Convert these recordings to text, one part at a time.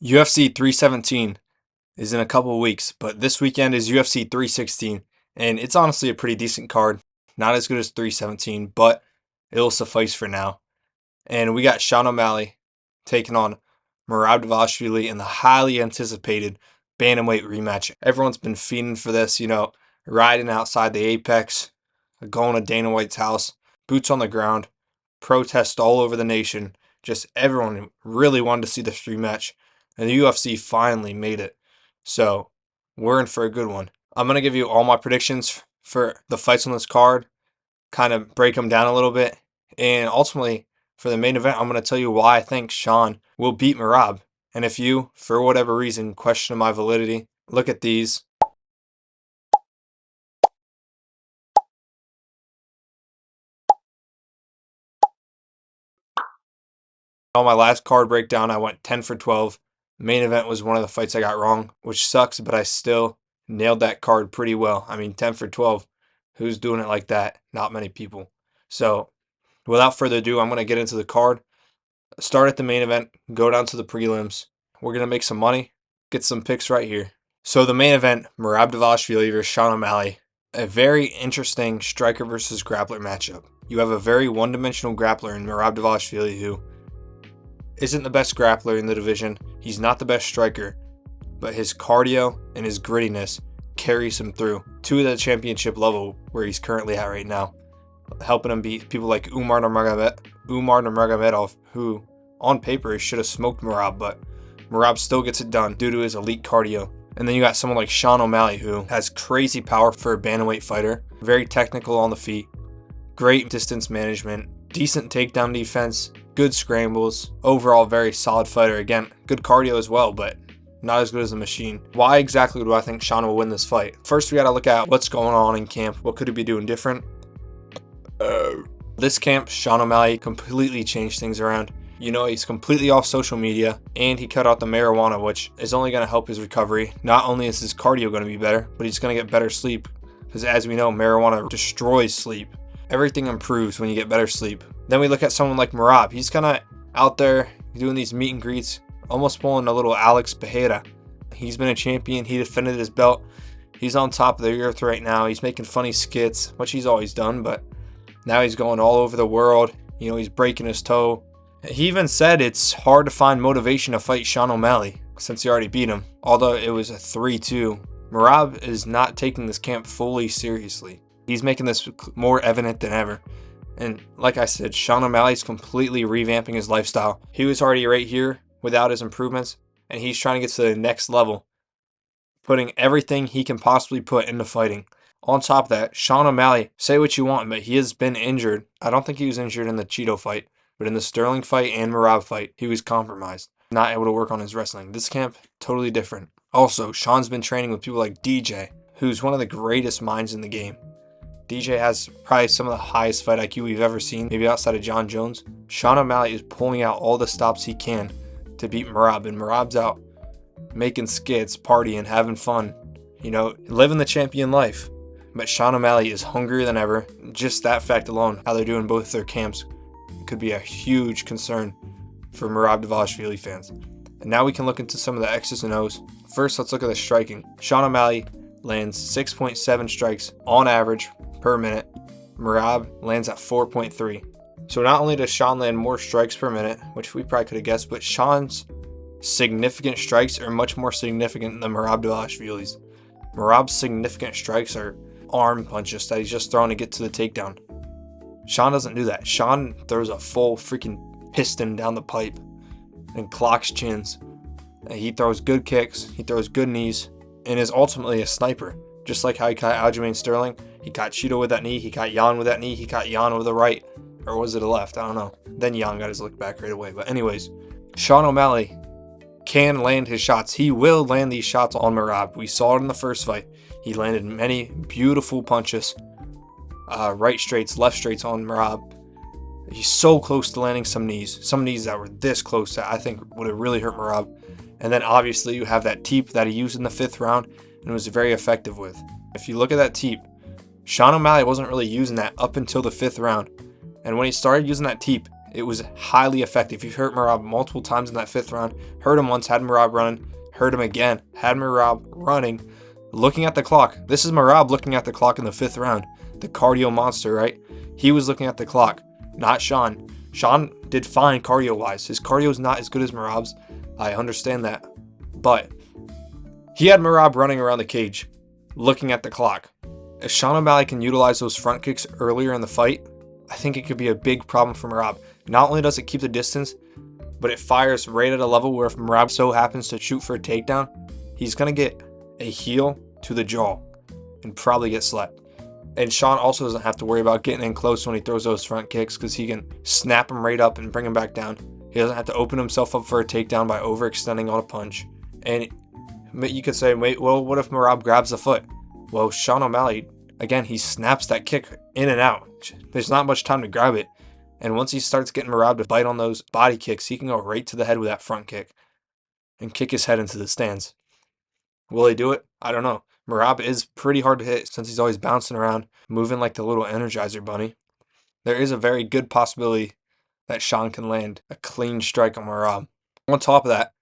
UFC 317 is in a couple of weeks, but this weekend is UFC 316, and it's honestly a pretty decent card. Not as good as 317, but it'll suffice for now. And we got Sean O'Malley taking on Merab Dvalishvili in the highly anticipated bantamweight rematch. Everyone's been fiending for this, riding outside the Apex, going to Dana White's house, boots on the ground, protests all over the nation. Just everyone really wanted to see this rematch, and the UFC finally made it. So we're in for a good one. I'm going to give you all my predictions for the fights on this card, kind of break them down a little bit, and ultimately, for the main event, I'm going to tell you why I think Sean will beat Merab. And if you, for whatever reason, question my validity, look at these. On my last card breakdown, I went 10 for 12. Main event was one of the fights I got wrong, which sucks, but I still nailed that card pretty well. I mean, 10 for 12. Who's doing it like that? Not many people. So, without further ado, I'm going to get into the card. Start at the main event, go down to the prelims. We're going to make some money, get some picks right here. So the main event, Merab Dvalishvili versus Sean O'Malley. A very interesting striker versus grappler matchup. You have a very one-dimensional grappler in Merab Dvalishvili who isn't the best grappler in the division. He's not the best striker, but his cardio and his grittiness carries him through to the championship level where he's currently at right now, helping him beat people like Umar Nurmagomedov, who on paper should have smoked Merab, but Merab still gets it done due to his elite cardio. And then you got someone like Sean O'Malley, who has crazy power for a bantamweight fighter, very technical on the feet, great distance management, decent takedown defense, good scrambles, overall very solid fighter. Again, good cardio as well, but not as good as a machine. Why exactly do I think Sean will win this fight? First, we got to look at what's going on in camp. What could he be doing different? This camp, Sean O'Malley completely changed things around. He's completely off social media, and he cut out the marijuana, which is only going to help his recovery. Not only is his cardio going to be better, but he's going to get better sleep, because as we know, marijuana destroys sleep. Everything improves when you get better sleep. Then we look at someone like Merab. He's kind of out there doing these meet and greets, almost pulling a little Alex Pereira. He's been a champion. He defended his belt. He's on top of the earth right now. He's making funny skits, which he's always done, but now he's going all over the world. He's breaking his toe. He even said it's hard to find motivation to fight Sean O'Malley since he already beat him, although it was a 3-2. Merab is not taking this camp fully seriously. He's making this more evident than ever. And like I said, Sean O'Malley's completely revamping his lifestyle. He was already right here without his improvements, and he's trying to get to the next level, putting everything he can possibly put into fighting. On top of that, Sean O'Malley, say what you want, but he has been injured. I don't think he was injured in the Cheeto fight, but in the Sterling fight and Merab fight, he was compromised, not able to work on his wrestling. This camp, totally different. Also, Sean's been training with people like DJ, who's one of the greatest minds in the game. DJ has probably some of the highest fight IQ we've ever seen, maybe outside of John Jones. Sean O'Malley is pulling out all the stops he can to beat Merab, and Merab's out making skits, partying, having fun, living the champion life. But Sean O'Malley is hungrier than ever. Just that fact alone, how they're doing both their camps, could be a huge concern for Merab Dvalishvili fans. And now we can look into some of the X's and O's. First, let's look at the striking. Sean O'Malley lands 6.7 strikes on average per minute. Merab lands at 4.3. So not only does Sean land more strikes per minute, which we probably could have guessed, but Sean's significant strikes are much more significant than Merab Dvalishvili's. Merab's significant strikes are arm punches that he's just throwing to get to the takedown. Sean doesn't do that. Sean throws a full freaking piston down the pipe and clocks chins. And he throws good kicks, he throws good knees, and is ultimately a sniper. Just like how he caught Aljamain Sterling. He caught Cheeto with that knee, he caught Jan with that knee, he caught Jan with the right. Or was it a left? I don't know. Then Jan got his look back right away. But anyways, Sean O'Malley can land his shots. He will land these shots on Merab. We saw it in the first fight. He landed many beautiful punches. Right straights, left straights on Merab. He's so close to landing some knees that were this close that I think would have really hurt Merab. And then obviously you have that teep that he used in the 5th round and was very effective with. If you look at that teep, Sean O'Malley wasn't really using that up until the 5th round. And when he started using that teep, It was highly effective. He hurt Merab multiple times in that 5th round. Hurt him once, had Merab running. Hurt him again, had Merab running. Looking at the clock. This is Merab looking at the clock in the 5th round. The cardio monster, right? He was looking at the clock, not Sean. Sean did fine cardio-wise. His cardio is not as good as Merab's. I understand that. But he had Merab running around the cage, looking at the clock. If Sean O'Malley can utilize those front kicks earlier in the fight, I think it could be a big problem for Merab. Not only does it keep the distance, but it fires right at a level where if Merab so happens to shoot for a takedown, he's going to get a heel to the jaw and probably get slept. And Sean also doesn't have to worry about getting in close when he throws those front kicks because he can snap him right up and bring him back down. He doesn't have to open himself up for a takedown by overextending on a punch. And you could say, wait, well, what if Merab grabs the foot? Well, Sean O'Malley, again, he snaps that kick in and out. There's not much time to grab it. And once he starts getting Merab to bite on those body kicks, he can go right to the head with that front kick and kick his head into the stands. Will he do it? I don't know. Merab is pretty hard to hit since he's always bouncing around, moving like the little Energizer bunny. There is a very good possibility that Sean can land a clean strike on Merab. On top of that,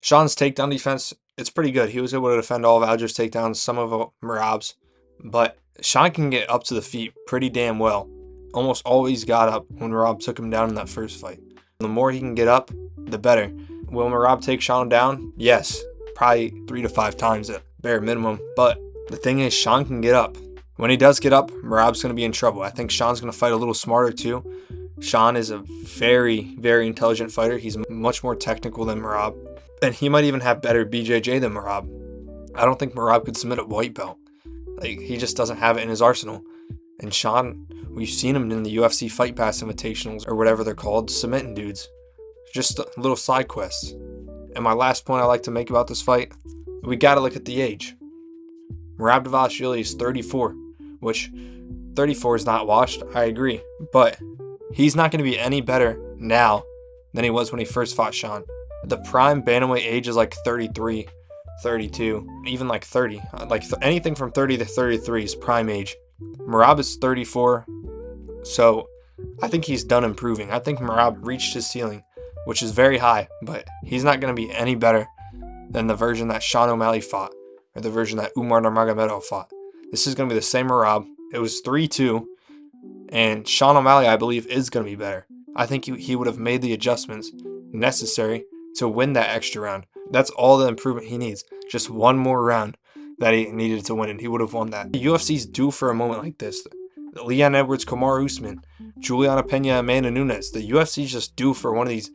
Sean's takedown defense, it's pretty good. He was able to defend all of Alger's takedowns, some of Merab's, but Sean can get up to the feet pretty damn well. Almost always got up when Merab took him down in that first fight. The more he can get up, the better. Will Merab take Sean down? Yes, probably 3 to 5 times at bare minimum, but the thing is, Sean can get up. When he does get up, Merab's going to be in trouble. I think Sean's going to fight a little smarter too. Sean is a very, very intelligent fighter. He's much more technical than Merab, and he might even have better BJJ than Merab. I don't think Merab could submit a white belt. Like, he just doesn't have it in his arsenal. And Sean, we've seen him in the UFC Fight Pass Invitationals, or whatever they're called, submitting dudes. Just little side quests. And my last point I like to make about this fight, we gotta look at the age. Merab Dvalishvili is 34, which 34 is not washed, I agree. But he's not going to be any better now than he was when he first fought Sean. The prime bantamweight age is like 33, 32, even like 30. Anything from 30 to 33 is prime age. Merab is 34, so I think he's done improving. I think Merab reached his ceiling, which is very high, but he's not going to be any better than the version that Sean O'Malley fought, or the version that Umar Nurmagomedov fought. This is going to be the same Merab. It was 3-2, and Sean O'Malley, I believe, is going to be better. I think he would have made the adjustments necessary to win that extra round. That's all the improvement he needs. Just one more round that he needed to win, and he would have won that. The UFC's due for a moment like this. Leon Edwards, Kamaru Usman, Juliana Peña, Amanda Nunes. The UFC's just due for one of these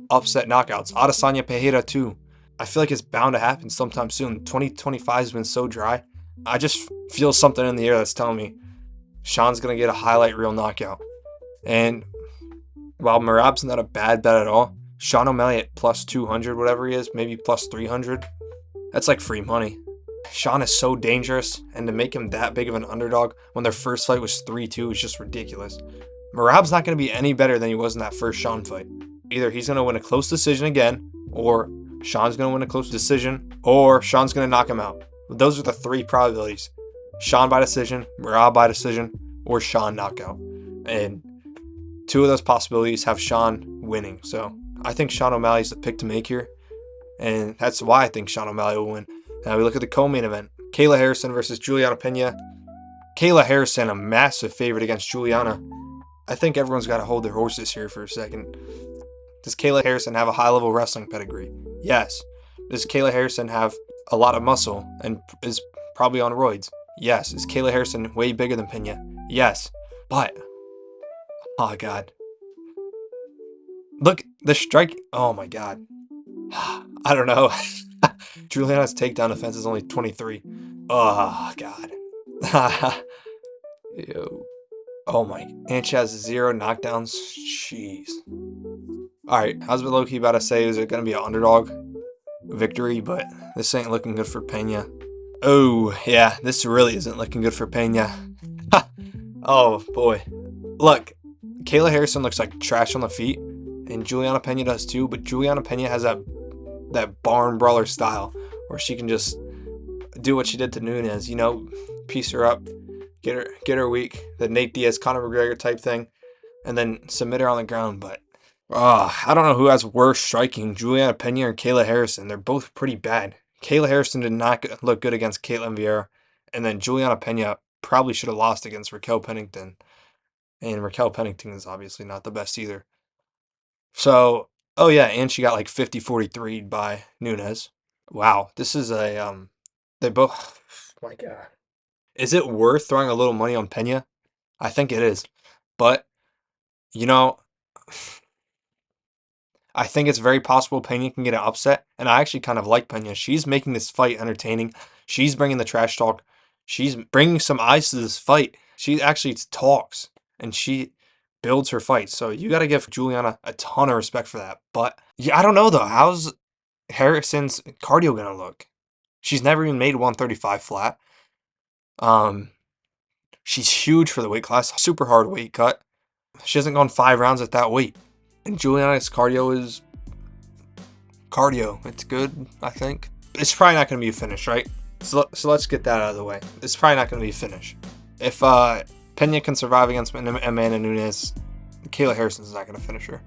upset knockouts. Adesanya Pereira too. I feel like it's bound to happen sometime soon. 2025 has been so dry. I just feel something in the air that's telling me Sean's going to get a highlight reel knockout. And while Merab's not a bad bet at all, Sean O'Malley at plus 200, whatever he is, maybe plus 300, that's like free money. Sean is so dangerous, and to make him that big of an underdog when their first fight was 3-2 is just ridiculous. Merab's not going to be any better than he was in that first Sean fight. Either he's going to win a close decision again, or Sean's going to win a close decision, or Sean's going to knock him out. Those are the 3 probabilities. Sean by decision, Merab by decision, or Sean knockout. And 2 of those possibilities have Sean winning. So I think Sean O'Malley's the pick to make here, and that's why I think Sean O'Malley will win. Now we look at the co-main event. Kayla Harrison versus Juliana Peña. Kayla Harrison, a massive favorite against Juliana. I think everyone's got to hold their horses here for a second. Does Kayla Harrison have a high-level wrestling pedigree? Yes. Does Kayla Harrison have a lot of muscle and is probably on roids? Yes. Is Kayla Harrison way bigger than Peña? Yes. But, oh God. Look, the strike, oh my God. I don't know. Juliana's takedown defense is only 23. Oh, God. Ew. Oh, my. And she has 0 knockdowns. Jeez. Alright, I was low-key about to say, is it going to be an underdog victory? But this ain't looking good for Peña. Oh, yeah. This really isn't looking good for Peña. Oh, boy. Look, Kayla Harrison looks like trash on the feet, and Juliana Peña does too, but Juliana Peña has that barn brawler style where she can just do what she did to Nunes, piece her up, get her weak, the Nate Diaz, Conor McGregor type thing. and then submit her on the ground. But I don't know who has worse striking, Juliana Peña or Kayla Harrison. They're both pretty bad. Kayla Harrison did not look good against Caitlin Vieira, and then Juliana Peña probably should have lost against Raquel Pennington. And Raquel Pennington is obviously not the best either. So, oh yeah, and she got like 50-43 by Nunes. Wow, this is they both, oh my God. Is it worth throwing a little money on Peña? I think it is. But, you know, I think it's very possible Peña can get an upset, and I actually kind of like Peña. She's making this fight entertaining. She's bringing the trash talk. She's bringing some eyes to this fight. She actually talks, and she builds her fight. So you got to give Juliana a ton of respect for that. But yeah, I don't know though. How's Harrison's cardio gonna look? She's never even made 135 flat. Um, she's huge for the weight class. Super hard weight cut. She hasn't gone 5 rounds at that weight. And Juliana's cardio is cardio. It's good, I think. It's probably not going to be a finish, right? So let's get that out of the way. It's probably not going to be a finish. If Peña can survive against Amanda Nunes, Kayla Harrison's not going to finish her.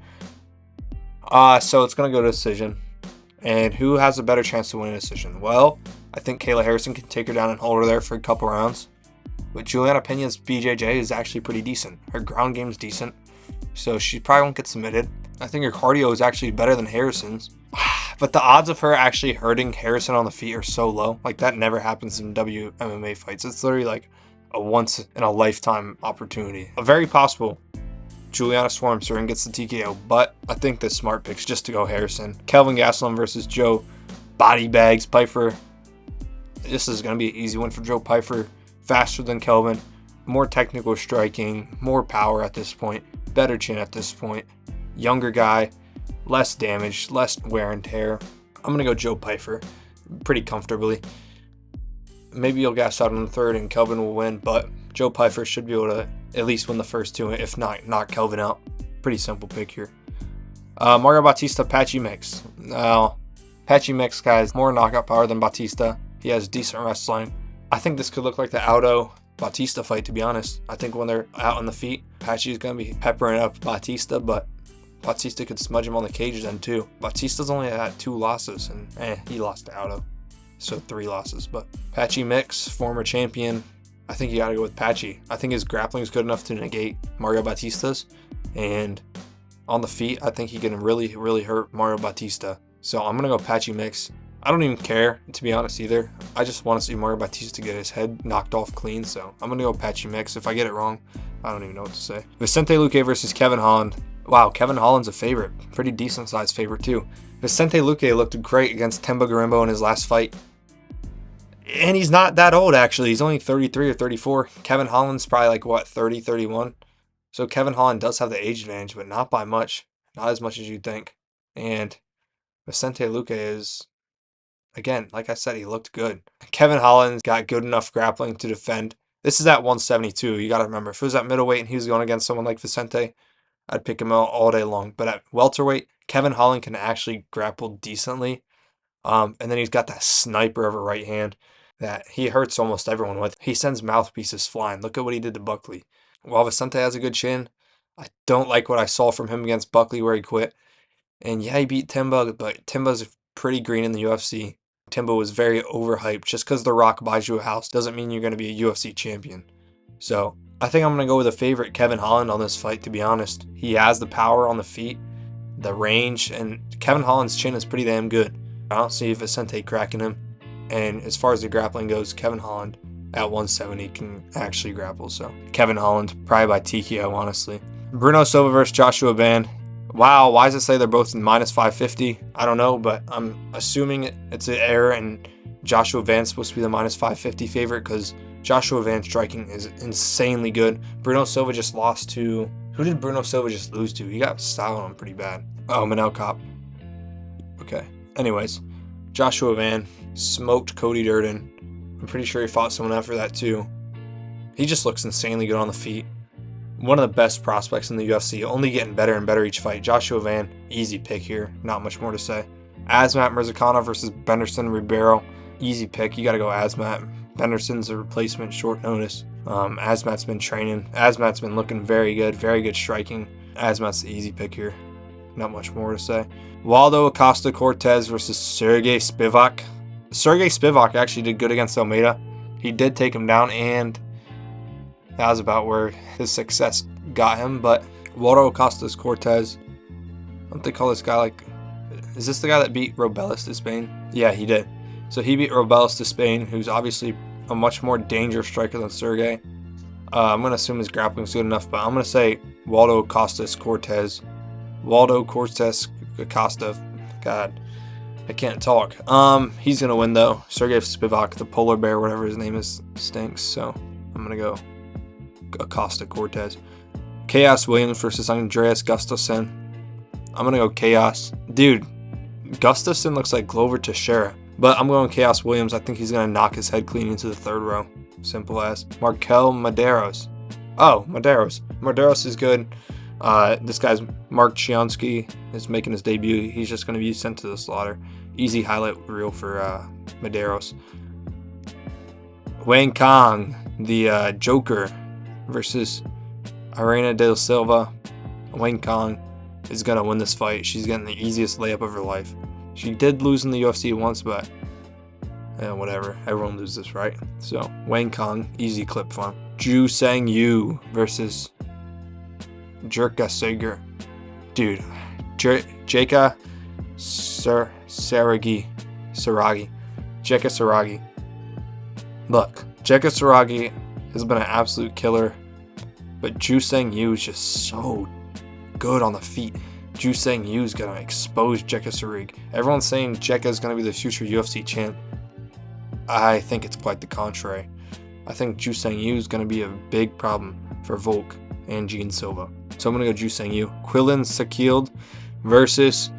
So it's going to go to decision. And who has a better chance to win a decision? Well, I think Kayla Harrison can take her down and hold her there for a couple rounds. But Juliana Peña's BJJ is actually pretty decent. Her ground game's decent. So she probably won't get submitted. I think her cardio is actually better than Harrison's. But the odds of her actually hurting Harrison on the feet are so low. Like, that never happens in WMMA fights. It's literally like a once-in-a-lifetime opportunity. A very possible Juliana swarms her and gets the TKO. But I think the smart pick's just to go Harrison. Kelvin Gastelum versus Joe Body Bags Pyfer. This is going to be an easy win for Joe Pyfer. Faster than Kelvin. More technical striking. More power at this point. Better chin at this point. Younger guy. Less damage. Less wear and tear. I'm going to go Joe Pyfer pretty comfortably. Maybe he'll gas out in the third and Kelvin will win, but Joe Pyfer should be able to at least win the first 2, if not knock Kelvin out. Pretty simple pick here. Mario Bautista, Patchy Mix. Now, Patchy Mix guy has more knockout power than Bautista. He has decent wrestling. I think this could look like the Aldo Bautista fight, to be honest. I think when they're out on the feet, Patchy's going to be peppering up Bautista, but Bautista could smudge him on the cage then too. Bautista's only had 2 losses, and he lost to Aldo. So 3 losses. But Patchy Mix, former champion, I think you got to go with Patchy. I think his grappling is good enough to negate Mario Bautista's. And on the feet, I think he can really, really hurt Mario Bautista. So I'm going to go Patchy Mix. I don't even care, to be honest, either. I just want to see Mario Bautista get his head knocked off clean. So I'm going to go Patchy Mix. If I get it wrong, I don't even know what to say. Vicente Luque versus Kevin Holland. Wow, Kevin Holland's a favorite. Pretty decent sized favorite too. Vicente Luque looked great against Temba Garimbo in his last fight. And he's not that old, actually. He's only 33 or 34. Kevin Holland's probably like, what, 30, 31? So Kevin Holland does have the age advantage, but not by much. Not as much as you'd think. And Vicente Luque is, again, like I said, he looked good. Kevin Holland's got good enough grappling to defend. This is at 172. You got to remember, if it was at middleweight and he was going against someone like Vicente, I'd pick him out all day long. But at welterweight, Kevin Holland can actually grapple decently. And then he's got that sniper of a right hand that he hurts almost everyone with. He sends mouthpieces flying. Look at what he did to Buckley. While Vicente has a good chin, I don't like what I saw from him against Buckley where he quit. And yeah, he beat Timba, but Timba's pretty green in the UFC. Timba was very overhyped. Just because The Rock buys you a house doesn't mean you're going to be a UFC champion. So I think I'm going to go with a favorite Kevin Holland on this fight, to be honest. He has the power on the feet, the range, and Kevin Holland's chin is pretty damn good. I don't see Vicente cracking him. And as far as the grappling goes, Kevin Holland at 170 can actually grapple. So Kevin Holland, probably by TKO, honestly. Bruno Silva versus Joshua Van. Wow, why does it say they're both minus 550? I don't know, but I'm assuming it's an error and Joshua Van's supposed to be the minus 550 favorite because Joshua Van's striking is insanely good. Bruno Silva just lost to... Who did Bruno Silva just lose to? He got styled on pretty bad. Oh, Manel Cop. Okay. Anyways, Joshua Van smoked Cody Durden. I'm pretty sure he fought someone after that too. He just looks insanely good on the feet. One of the best prospects in the UFC, only getting better and better each fight. Joshua Van, easy pick here. Not much more to say. Azmat Mirzakhanov versus Benderson Ribeiro. Easy pick. You got to go Azmat. Benderson's a replacement, short notice. Azmat's been training. Azmat's been looking very good striking. Azmat's the easy pick here. Not much more to say. Waldo Acosta-Cortez versus Sergey Spivak. Sergey Spivak actually did good against Almeida. He did take him down, and that was about where his success got him. But Waldo Acosta-Cortez, don't they call this guy like... Is this the guy that beat Robelis to Spain? Yeah, he did. So he beat Robelis to Spain, who's obviously a much more dangerous striker than Sergey. I'm going to assume his grappling's good enough, but I'm going to say Waldo Acosta-Cortez. Waldo Cortez Acosta. God, I can't talk. He's going to win, though. Sergey Spivak, the polar bear, whatever his name is, stinks. So I'm going to go Acosta-Cortez. Chaos Williams versus Andreas Gustafsson. I'm going to go Chaos. Dude, Gustafsson looks like Glover Teixeira. But I'm going Chaos Williams. I think he's going to knock his head clean into the third row. Simple as. Markel Medeiros. Oh, Medeiros. Medeiros is good. This guy's Mark Chionsky is making his debut. He's just going to be sent to the slaughter. Easy highlight reel for Medeiros. Wang Kong, the Joker, versus Irene de Silva. Wang Kong is going to win this fight. She's getting the easiest layup of her life. She did lose in the UFC once, but whatever. Everyone loses, right? So, Wang Kong, easy clip for him. Ju Sang Yu versus Jerka Seger. Dude, Jeka Saragi. Jeka Saragi. Look, Jeka Saragi has been an absolute killer, but Ju Sang Yu is just so good on the feet. Ju Sang Yu is going to expose Jeka Saragi. Everyone's saying Jeka is going to be the future UFC champ. I think it's quite the contrary. I think Ju Sang Yu is going to be a big problem for Volk and Gene Silva. So I'm going to go Ju Sang Yu. Quillan Sakild versus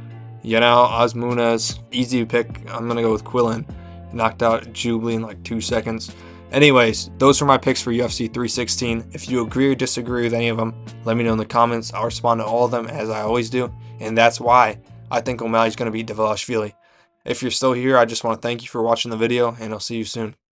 Yanal Asmunez. Easy pick. I'm going to go with Quillan. Knocked out Jubilee in like 2 seconds. Anyways, those are my picks for UFC 316. If you agree or disagree with any of them, let me know in the comments. I'll respond to all of them as I always do. And that's why I think O'Malley's going to beat Dvalishvili. If you're still here, I just want to thank you for watching the video, and I'll see you soon.